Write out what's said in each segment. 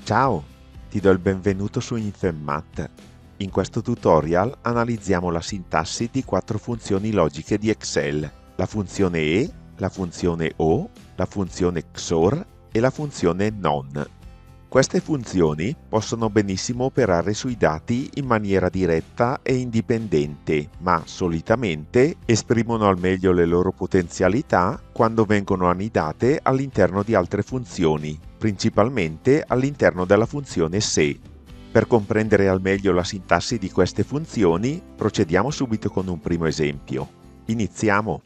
Ciao, ti do il benvenuto su InfenMath. In questo tutorial analizziamo la sintassi di 4 funzioni logiche di Excel: la funzione E, la funzione O, la funzione XOR e la funzione NON. Queste funzioni possono benissimo operare sui dati in maniera diretta e indipendente, ma solitamente esprimono al meglio le loro potenzialità quando vengono annidate all'interno di altre funzioni, principalmente all'interno della funzione SE. Per comprendere al meglio la sintassi di queste funzioni, procediamo subito con un primo esempio. Iniziamo!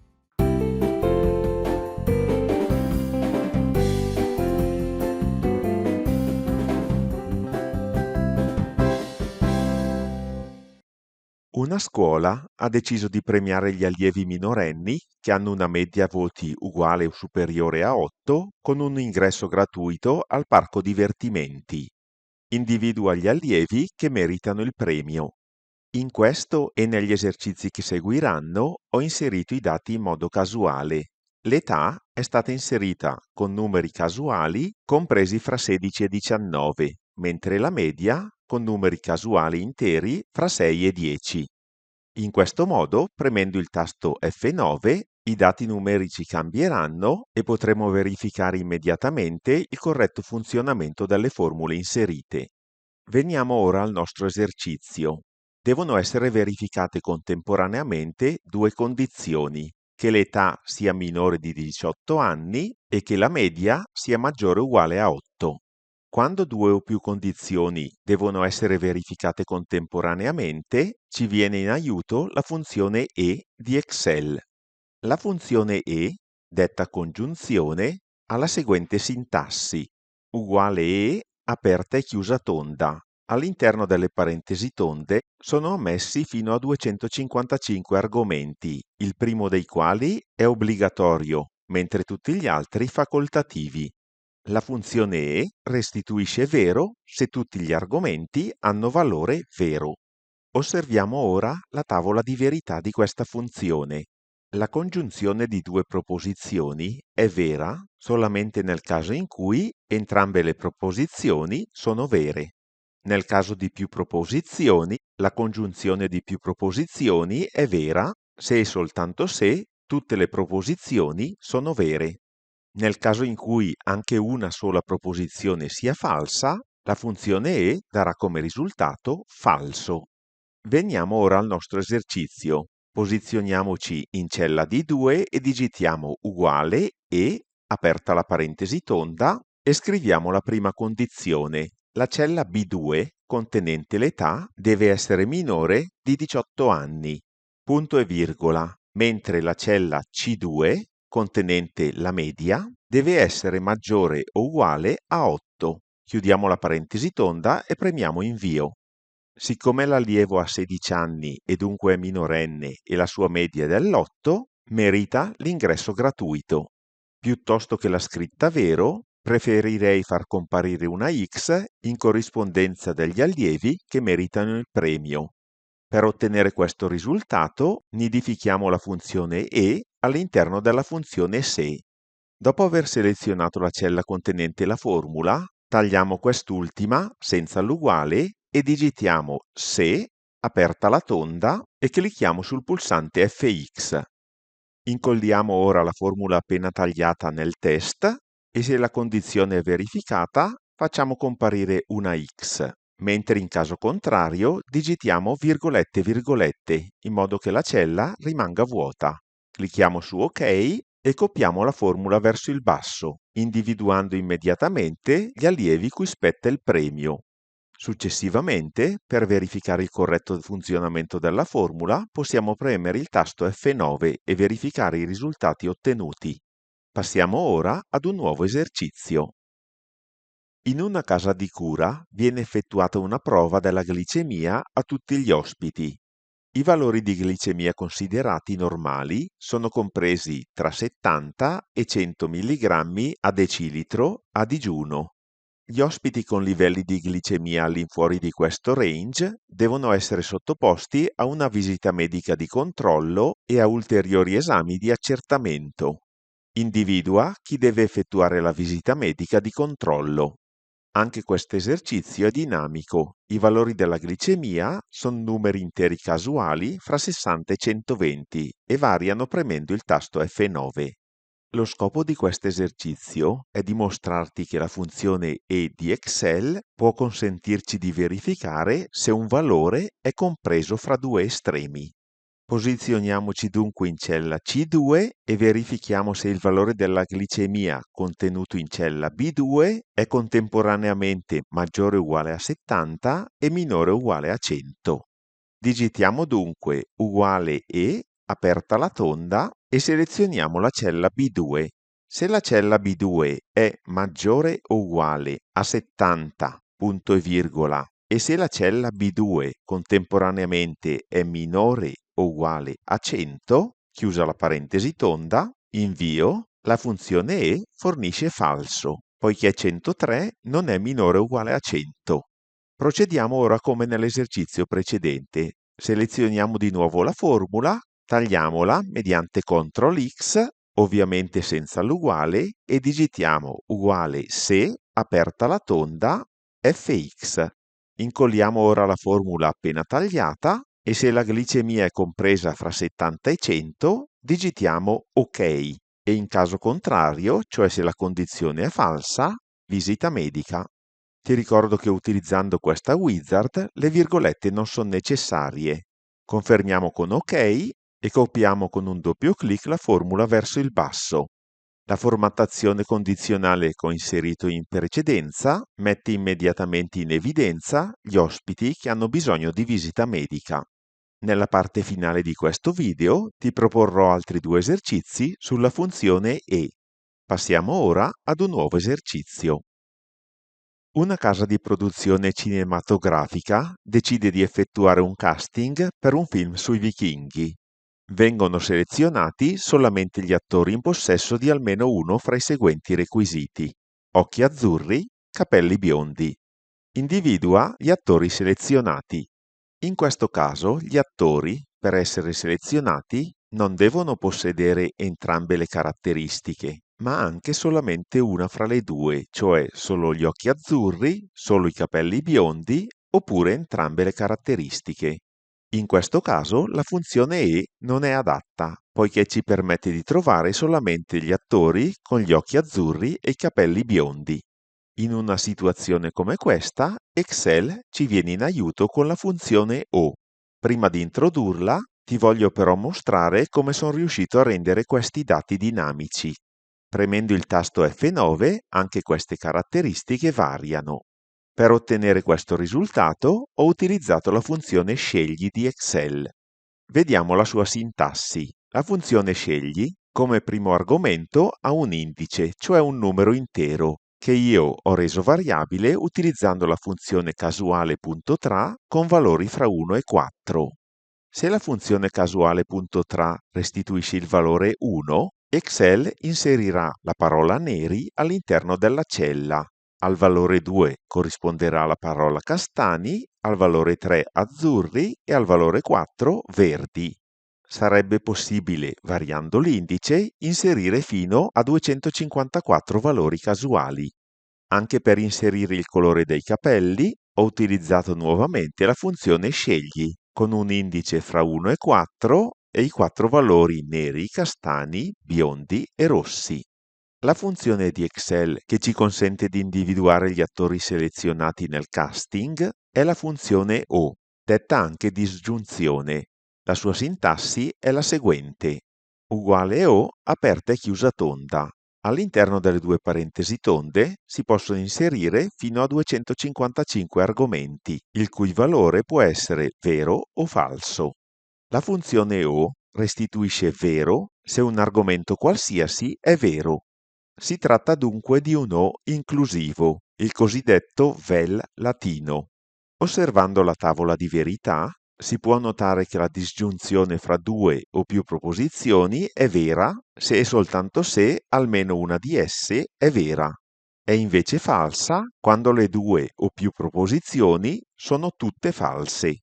Una scuola ha deciso di premiare gli allievi minorenni che hanno una media voti uguale o superiore a 8 con un ingresso gratuito al parco divertimenti. Individua gli allievi che meritano il premio. In questo e negli esercizi che seguiranno ho inserito i dati in modo casuale. L'età è stata inserita con numeri casuali compresi fra 16 e 19, mentre la media con numeri casuali interi fra 6 e 10. In questo modo, premendo il tasto F9, i dati numerici cambieranno e potremo verificare immediatamente il corretto funzionamento delle formule inserite. Veniamo ora al nostro esercizio. Devono essere verificate contemporaneamente due condizioni: che l'età sia minore di 18 anni e che la media sia maggiore o uguale a 8. Quando due o più condizioni devono essere verificate contemporaneamente, ci viene in aiuto la funzione E di Excel. La funzione E, detta congiunzione, ha la seguente sintassi: uguale E aperta e chiusa tonda. All'interno delle parentesi tonde sono ammessi fino a 255 argomenti, il primo dei quali è obbligatorio, mentre tutti gli altri facoltativi. La funzione E restituisce vero se tutti gli argomenti hanno valore vero. Osserviamo ora la tavola di verità di questa funzione. La congiunzione di due proposizioni è vera solamente nel caso in cui entrambe le proposizioni sono vere. Nel caso di più proposizioni, la congiunzione di più proposizioni è vera se e soltanto se tutte le proposizioni sono vere. Nel caso in cui anche una sola proposizione sia falsa, la funzione E darà come risultato falso. Veniamo ora al nostro esercizio. Posizioniamoci in cella D2 e digitiamo uguale E, aperta la parentesi tonda, e scriviamo la prima condizione. La cella B2, contenente l'età, deve essere minore di 18 anni. Punto e virgola. Mentre la cella C2, contenente la media, deve essere maggiore o uguale a 8. Chiudiamo la parentesi tonda e premiamo invio. Siccome l'allievo ha 16 anni e dunque è minorenne e la sua media è dell'8, merita l'ingresso gratuito. Piuttosto che la scritta vero, preferirei far comparire una X in corrispondenza degli allievi che meritano il premio. Per ottenere questo risultato, nidifichiamo la funzione E all'interno della funzione SE. Dopo aver selezionato la cella contenente la formula, tagliamo quest'ultima senza l'uguale e digitiamo SE, aperta la tonda, e clicchiamo sul pulsante FX. Incolliamo ora la formula appena tagliata nel test e se la condizione è verificata facciamo comparire una X, mentre in caso contrario digitiamo virgolette virgolette in modo che la cella rimanga vuota. Clicchiamo su OK e copiamo la formula verso il basso, individuando immediatamente gli allievi cui spetta il premio. Successivamente, per verificare il corretto funzionamento della formula, possiamo premere il tasto F9 e verificare i risultati ottenuti. Passiamo ora ad un nuovo esercizio. In una casa di cura viene effettuata una prova della glicemia a tutti gli ospiti. I valori di glicemia considerati normali sono compresi tra 70 e 100 mg a decilitro a digiuno. Gli ospiti con livelli di glicemia all'infuori di questo range devono essere sottoposti a una visita medica di controllo e a ulteriori esami di accertamento. Individua chi deve effettuare la visita medica di controllo. Anche questo esercizio è dinamico. I valori della glicemia sono numeri interi casuali fra 60 e 120 e variano premendo il tasto F9. Lo scopo di questo esercizio è dimostrarti che la funzione E di Excel può consentirci di verificare se un valore è compreso fra due estremi. Posizioniamoci dunque in cella C2 e verifichiamo se il valore della glicemia contenuto in cella B2 è contemporaneamente maggiore o uguale a 70 e minore o uguale a 100. Digitiamo dunque uguale E, aperta la tonda, e selezioniamo la cella B2. Se la cella B2 è maggiore o uguale a 70, punto e virgola, e se la cella B2 contemporaneamente è minore o uguale a 100, chiusa la parentesi tonda, invio, la funzione E fornisce falso, poiché 103 non è minore o uguale a 100. Procediamo ora come nell'esercizio precedente. Selezioniamo di nuovo la formula, tagliamola mediante CTRL X, ovviamente senza l'uguale, e digitiamo uguale se, aperta la tonda, fx. Incolliamo ora la formula appena tagliata e se la glicemia è compresa fra 70 e 100, digitiamo OK e in caso contrario, cioè se la condizione è falsa, visita medica. Ti ricordo che utilizzando questa wizard le virgolette non sono necessarie. Confermiamo con OK e copiamo con un doppio clic la formula verso il basso. La formattazione condizionale che ho inserito in precedenza mette immediatamente in evidenza gli ospiti che hanno bisogno di visita medica. Nella parte finale di questo video ti proporrò altri due esercizi sulla funzione E. Passiamo ora ad un nuovo esercizio. Una casa di produzione cinematografica decide di effettuare un casting per un film sui vichinghi. Vengono selezionati solamente gli attori in possesso di almeno uno fra i seguenti requisiti: occhi azzurri, capelli biondi. Individua gli attori selezionati. In questo caso, gli attori, per essere selezionati, non devono possedere entrambe le caratteristiche, ma anche solamente una fra le due, cioè solo gli occhi azzurri, solo i capelli biondi, oppure entrambe le caratteristiche. In questo caso la funzione E non è adatta, poiché ci permette di trovare solamente gli attori con gli occhi azzurri e i capelli biondi. In una situazione come questa, Excel ci viene in aiuto con la funzione O. Prima di introdurla, ti voglio però mostrare come sono riuscito a rendere questi dati dinamici. Premendo il tasto F9, anche queste caratteristiche variano. Per ottenere questo risultato, ho utilizzato la funzione Scegli di Excel. Vediamo la sua sintassi. La funzione Scegli, come primo argomento, ha un indice, cioè un numero intero, che io ho reso variabile utilizzando la funzione casuale.tra con valori fra 1 e 4. Se la funzione casuale.tra restituisce il valore 1, Excel inserirà la parola neri all'interno della cella. Al valore 2 corrisponderà la parola castani, al valore 3 azzurri e al valore 4 verdi. Sarebbe possibile, variando l'indice, inserire fino a 254 valori casuali. Anche per inserire il colore dei capelli, ho utilizzato nuovamente la funzione Scegli, con un indice fra 1 e 4 e i 4 valori neri, castani, biondi e rossi. La funzione di Excel che ci consente di individuare gli attori selezionati nel casting è la funzione O, detta anche disgiunzione. La sua sintassi è la seguente: uguale O, aperta e chiusa tonda. All'interno delle due parentesi tonde si possono inserire fino a 255 argomenti, il cui valore può essere vero o falso. La funzione O restituisce vero se un argomento qualsiasi è vero. Si tratta dunque di un O inclusivo, il cosiddetto vel latino. Osservando la tavola di verità, si può notare che la disgiunzione fra due o più proposizioni è vera se e soltanto se almeno una di esse è vera. È invece falsa quando le due o più proposizioni sono tutte false.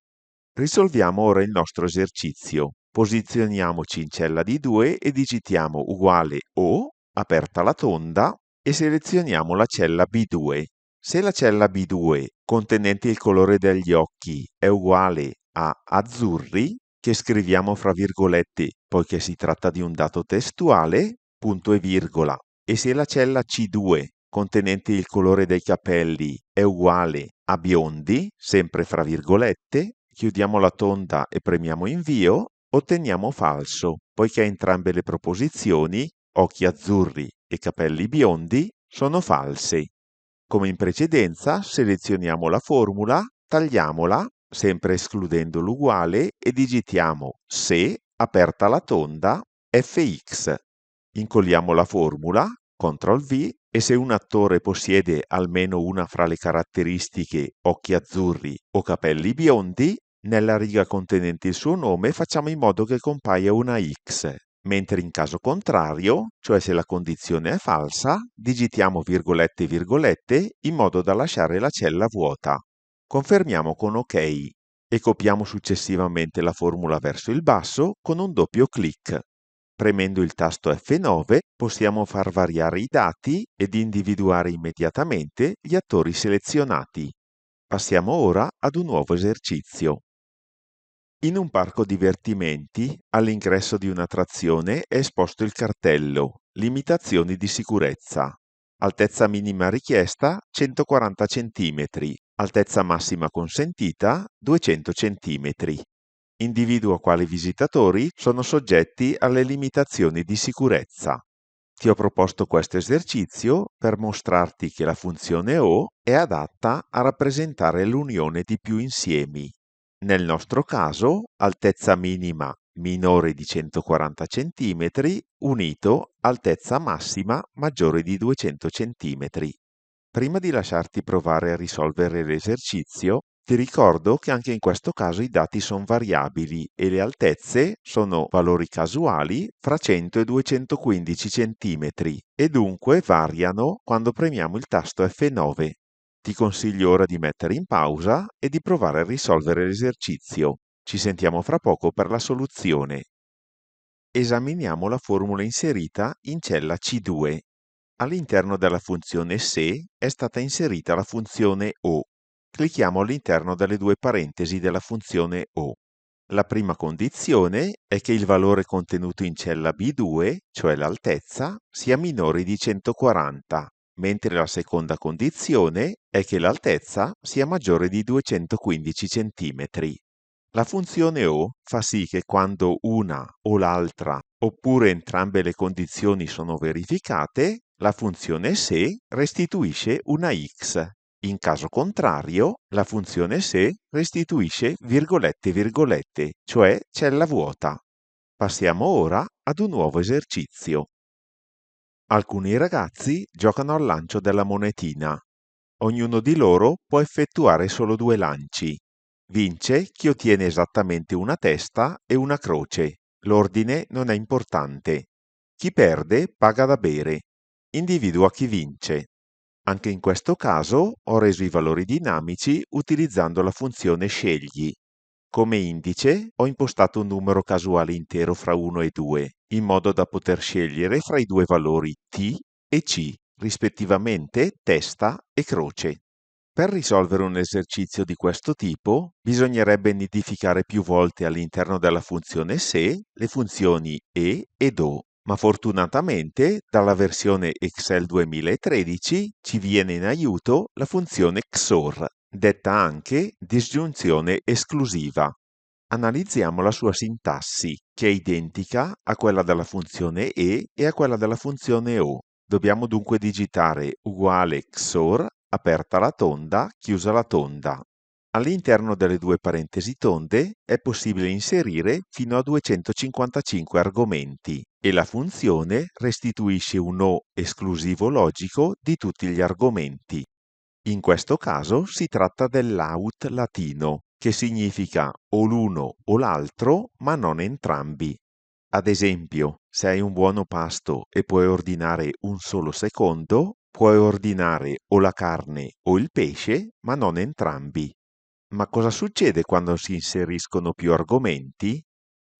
Risolviamo ora il nostro esercizio. Posizioniamoci in cella D2 e digitiamo uguale O, aperta la tonda, e selezioniamo la cella B2. Se la cella B2 contenente il colore degli occhi è uguale a azzurri, che scriviamo fra virgolette poiché si tratta di un dato testuale, punto e virgola, e se la cella C2 contenente il colore dei capelli è uguale a biondi, sempre fra virgolette, chiudiamo la tonda e premiamo invio, otteniamo falso, poiché entrambe le proposizioni, occhi azzurri e capelli biondi, sono false. Come in precedenza, selezioniamo la formula, tagliamola, sempre escludendo l'uguale, e digitiamo se, aperta la tonda, fx. Incolliamo la formula, CTRL V, e se un attore possiede almeno una fra le caratteristiche occhi azzurri o capelli biondi, nella riga contenente il suo nome facciamo in modo che compaia una X, mentre in caso contrario, cioè se la condizione è falsa, digitiamo virgolette virgolette in modo da lasciare la cella vuota. Confermiamo con OK e copiamo successivamente la formula verso il basso con un doppio clic. Premendo il tasto F9 possiamo far variare i dati ed individuare immediatamente gli attori selezionati. Passiamo ora ad un nuovo esercizio. In un parco divertimenti, all'ingresso di un'attrazione è esposto il cartello Limitazioni di sicurezza. Altezza minima richiesta 140 cm, altezza massima consentita 200 cm. Individua quali visitatori sono soggetti alle limitazioni di sicurezza. Ti ho proposto questo esercizio per mostrarti che la funzione O è adatta a rappresentare l'unione di più insiemi. Nel nostro caso, altezza minima minore di 140 cm unito altezza massima maggiore di 200 cm. Prima di lasciarti provare a risolvere l'esercizio, ti ricordo che anche in questo caso i dati sono variabili e le altezze sono valori casuali fra 100 e 215 cm e dunque variano quando premiamo il tasto F9. Ti consiglio ora di mettere in pausa e di provare a risolvere l'esercizio. Ci sentiamo fra poco per la soluzione. Esaminiamo la formula inserita in cella C2. All'interno della funzione se è stata inserita la funzione O. Clicchiamo all'interno delle due parentesi della funzione O. La prima condizione è che il valore contenuto in cella B2, cioè l'altezza, sia minore di 140, mentre la seconda condizione è che l'altezza sia maggiore di 215 cm. La funzione O fa sì che quando una o l'altra oppure entrambe le condizioni sono verificate, la funzione se restituisce una x. In caso contrario, la funzione se restituisce virgolette virgolette, cioè cella vuota. Passiamo ora ad un nuovo esercizio. Alcuni ragazzi giocano al lancio della monetina. Ognuno di loro può effettuare solo 2 lanci. Vince chi ottiene esattamente una testa e una croce. L'ordine non è importante. Chi perde paga da bere. Individua chi vince. Anche in questo caso ho reso i valori dinamici utilizzando la funzione scegli. Come indice ho impostato un numero casuale intero fra 1 e 2, in modo da poter scegliere fra i due valori t e c, rispettivamente testa e croce. Per risolvere un esercizio di questo tipo, bisognerebbe nidificare più volte all'interno della funzione se le funzioni e ed o, ma fortunatamente dalla versione Excel 2013 ci viene in aiuto la funzione XOR, detta anche disgiunzione esclusiva. Analizziamo la sua sintassi, che è identica a quella della funzione e a quella della funzione o. Dobbiamo dunque digitare uguale XOR, aperta la tonda, chiusa la tonda. All'interno delle due parentesi tonde è possibile inserire fino a 255 argomenti e la funzione restituisce un O esclusivo logico di tutti gli argomenti. In questo caso si tratta dell'out latino, che significa o l'uno o l'altro, ma non entrambi. Ad esempio, se hai un buono pasto e puoi ordinare un solo secondo, puoi ordinare o la carne o il pesce, ma non entrambi. Ma cosa succede quando si inseriscono più argomenti?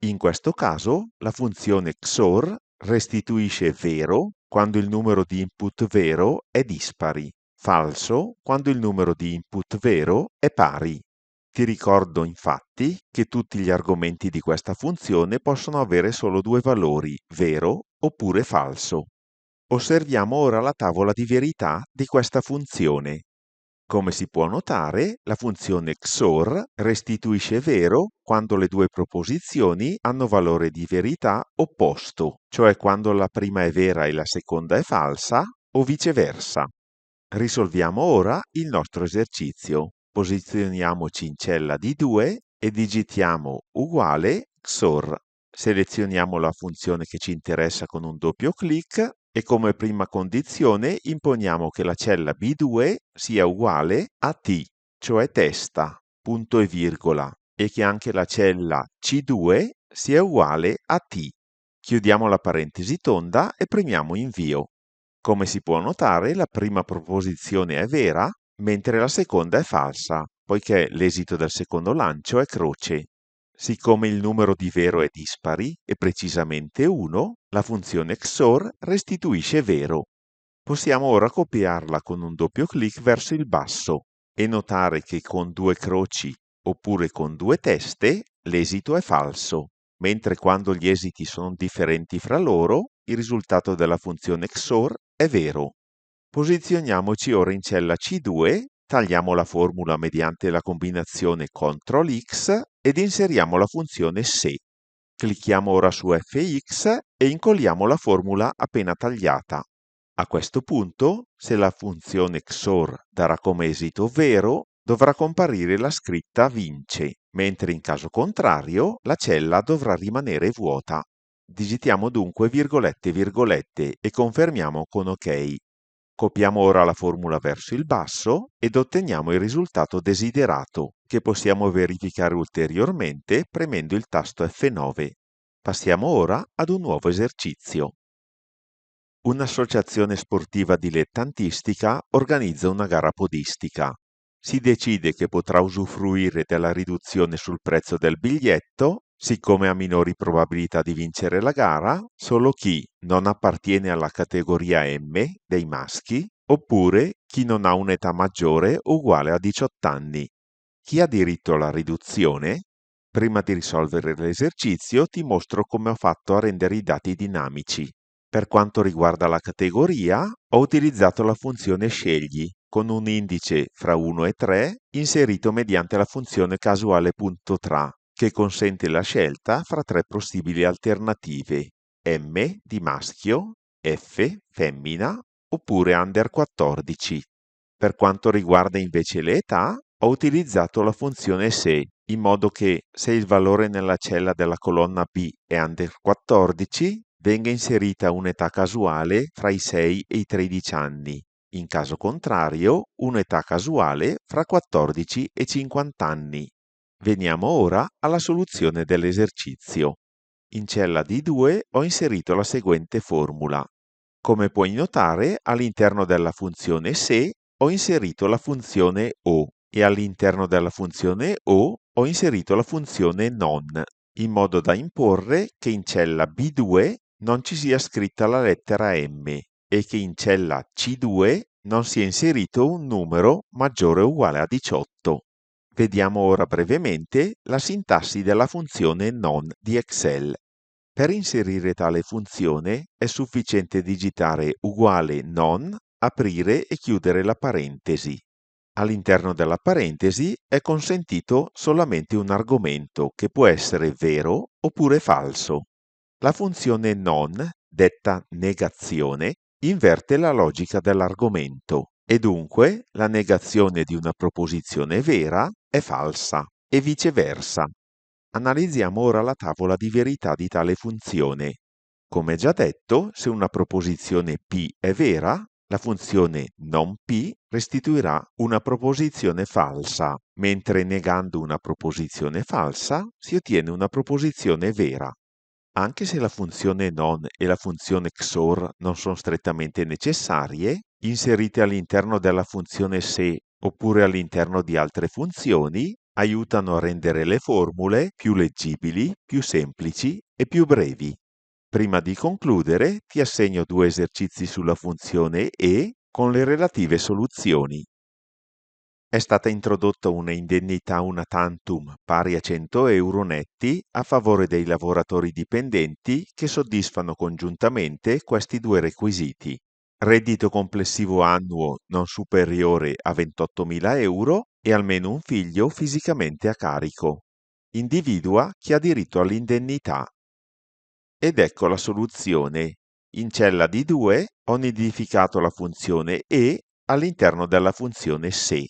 In questo caso, la funzione XOR restituisce vero quando il numero di input vero è dispari, falso quando il numero di input vero è pari. Ti ricordo infatti che tutti gli argomenti di questa funzione possono avere solo due valori, vero oppure falso. Osserviamo ora la tavola di verità di questa funzione. Come si può notare, la funzione XOR restituisce vero quando le due proposizioni hanno valore di verità opposto, cioè quando la prima è vera e la seconda è falsa, o viceversa. Risolviamo ora il nostro esercizio. Posizioniamoci in cella D2 e digitiamo uguale XOR. Selezioniamo la funzione che ci interessa con un doppio clic e come prima condizione imponiamo che la cella B2 sia uguale a T, cioè testa, punto e virgola, e che anche la cella C2 sia uguale a T. Chiudiamo la parentesi tonda e premiamo invio. Come si può notare, la prima proposizione è vera, mentre la seconda è falsa, poiché l'esito del secondo lancio è croce. Siccome il numero di vero è dispari, e precisamente 1, la funzione XOR restituisce vero. Possiamo ora copiarla con un doppio clic verso il basso e notare che con due croci oppure con due teste l'esito è falso, mentre quando gli esiti sono differenti fra loro, il risultato della funzione XOR è vero. Posizioniamoci ora in cella C2, tagliamo la formula mediante la combinazione CTRL-X ed inseriamo la funzione SE. Clicchiamo ora su Fx e incolliamo la formula appena tagliata. A questo punto, se la funzione XOR darà come esito vero, dovrà comparire la scritta vince, mentre in caso contrario la cella dovrà rimanere vuota. Digitiamo dunque virgolette virgolette e confermiamo con OK. Copiamo ora la formula verso il basso ed otteniamo il risultato desiderato, che possiamo verificare ulteriormente premendo il tasto F9. Passiamo ora ad un nuovo esercizio. Un'associazione sportiva dilettantistica organizza una gara podistica. Si decide che potrà usufruire della riduzione sul prezzo del biglietto, siccome ha minori probabilità di vincere la gara, solo chi non appartiene alla categoria M dei maschi, oppure chi non ha un'età maggiore o uguale a 18 anni. Chi ha diritto alla riduzione? Prima di risolvere l'esercizio ti mostro come ho fatto a rendere i dati dinamici. Per quanto riguarda la categoria, ho utilizzato la funzione scegli, con un indice fra 1 e 3 inserito mediante la funzione casuale.tra, che consente la scelta fra tre possibili alternative, M di maschio, F femmina oppure under 14. Per quanto riguarda invece le età, ho utilizzato la funzione se, in modo che se il valore nella cella della colonna B è under 14, venga inserita un'età casuale fra i 6 e i 13 anni. In caso contrario, un'età casuale fra 14 e 50 anni. Veniamo ora alla soluzione dell'esercizio. In cella D2 ho inserito la seguente formula. Come puoi notare, all'interno della funzione se ho inserito la funzione o e all'interno della funzione o ho inserito la funzione non, in modo da imporre che in cella B2 non ci sia scritta la lettera M e che in cella C2 non sia inserito un numero maggiore o uguale a 18. Vediamo ora brevemente la sintassi della funzione non di Excel. Per inserire tale funzione è sufficiente digitare uguale non, aprire e chiudere la parentesi. All'interno della parentesi è consentito solamente un argomento che può essere vero oppure falso. La funzione non, detta negazione, inverte la logica dell'argomento e dunque la negazione di una proposizione vera è falsa e viceversa. Analizziamo ora la tavola di verità di tale funzione. Come già detto, se una proposizione P è vera, la funzione non P restituirà una proposizione falsa, mentre negando una proposizione falsa si ottiene una proposizione vera. Anche se la funzione non e la funzione XOR non sono strettamente necessarie, inserite all'interno della funzione se oppure all'interno di altre funzioni, aiutano a rendere le formule più leggibili, più semplici e più brevi. Prima di concludere, ti assegno due esercizi sulla funzione e con le relative soluzioni. È stata introdotta una indennità una tantum pari a 100 euro netti a favore dei lavoratori dipendenti che soddisfano congiuntamente questi due requisiti: reddito complessivo annuo non superiore a 28.000 euro e almeno un figlio fisicamente a carico. Individua chi ha diritto all'indennità. Ed ecco la soluzione. In cella D2 ho nidificato la funzione E all'interno della funzione SE.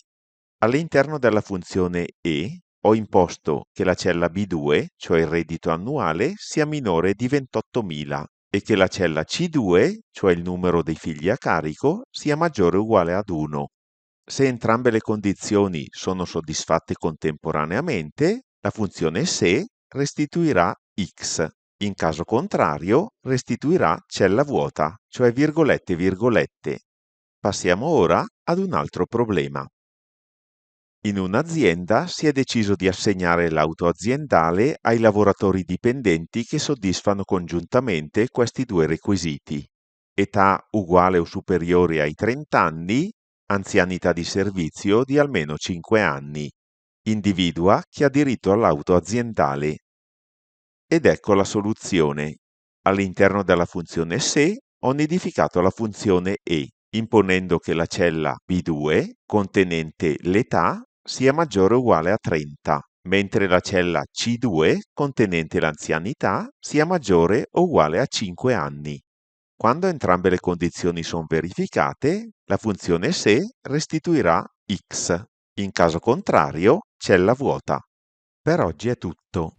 All'interno della funzione E ho imposto che la cella B2, cioè il reddito annuale, sia minore di 28.000 e che la cella C2, cioè il numero dei figli a carico, sia maggiore o uguale ad 1. Se entrambe le condizioni sono soddisfatte contemporaneamente, la funzione SE restituirà X. In caso contrario, restituirà cella vuota, cioè virgolette virgolette. Passiamo ora ad un altro problema. In un'azienda si è deciso di assegnare l'auto aziendale ai lavoratori dipendenti che soddisfano congiuntamente questi due requisiti: età uguale o superiore ai 30 anni, anzianità di servizio di almeno 5 anni. Individua chi ha diritto all'auto aziendale. Ed ecco la soluzione. All'interno della funzione SE ho nidificato la funzione E, imponendo che la cella B2, contenente l'età, sia maggiore o uguale a 30, mentre la cella C2, contenente l'anzianità, sia maggiore o uguale a 5 anni. Quando entrambe le condizioni sono verificate, la funzione SE restituirà X. In caso contrario, cella vuota. Per oggi è tutto.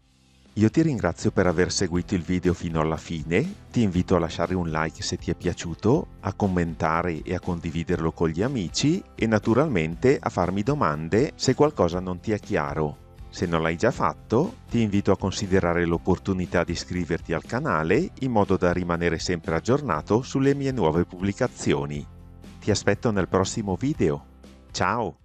Io ti ringrazio per aver seguito il video fino alla fine, ti invito a lasciare un like se ti è piaciuto, a commentare e a condividerlo con gli amici e naturalmente a farmi domande se qualcosa non ti è chiaro. Se non l'hai già fatto, ti invito a considerare l'opportunità di iscriverti al canale in modo da rimanere sempre aggiornato sulle mie nuove pubblicazioni. Ti aspetto nel prossimo video. Ciao!